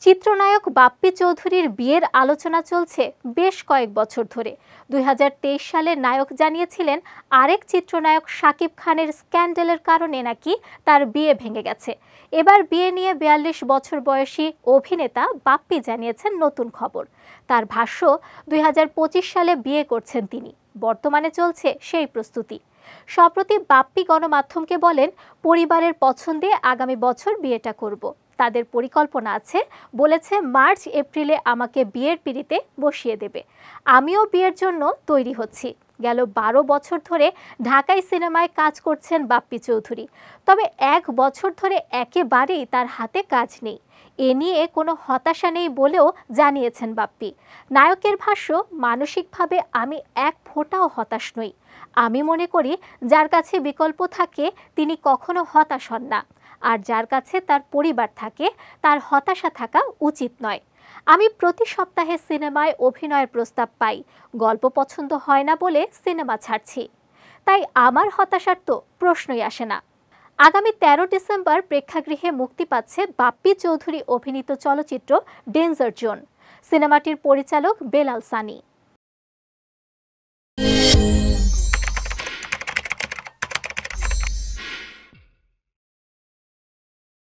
চিত্রনায়ক বাপ্পি চৌধুরীর বিয়ের আলোচনা চলছে বেশ কয়েক বছর ধরে। ২০২৩ সালে নায়ক জানিয়েছিলেন আরেক চিত্রনায়ক শাকিব খানের স্ক্যান্ডালের কারণে নাকি তার বিয়ে ভেঙে গেছে। এবার বিয়ে নিয়ে ৪২ বছর বয়সী অভিনেতা বাপ্পি জানিয়েছেন নতুন খবর। তার ভাষ্য, ২০২৫ সালে বিয়ে করছেন তিনি। বর্তমানে চলছে সেই প্রস্তুতি। সম্প্রতি বাপ্পি গণমাধ্যমকে বলেন, পরিবারের পছন্দে আগামী বছর বিয়েটা করব। তাদের পরিকল্পনা আছে, বলেছে মার্চ এপ্রিলে আমাকে বিয়ের পিঁড়িতে বসিয়ে দেবে। আমিও বিয়ের জন্য তৈরি হচ্ছি। গেল ১২ বছর ধরে ঢাকাই সিনেমায় কাজ করছেন বাপ্পি চৌধুরী। তবে ১ বছর ধরে একেবারেই তার হাতে কাজ নেই। এ নিয়ে কোনো হতাশা নেই বলেও জানিয়েছেন বাপ্পি। নায়কের ভাষ্য, মানসিকভাবে আমি এক ফোঁটাও হতাশ নই। আমি মনে করি, যার কাছে বিকল্প থাকে তিনি কখনো হতাশ হন না। আর যার কাছে তার পরিবার থাকে তার হতাশা থাকা উচিত নয়। আমি প্রতি সপ্তাহে সিনেমায় অভিনয়ের প্রস্তাব পাই। গল্প পছন্দ হয় না বলে সিনেমা ছাড়ছি। তাই আমার হতাশার তো প্রশ্নই আসে না। আগামী ১৩ ডিসেম্বর প্রেক্ষাগৃহে মুক্তি পাচ্ছে বাপ্পি চৌধুরী অভিনীত চলচ্চিত্র ডেঞ্জার জোন। সিনেমাটির পরিচালক বেলাল সানি।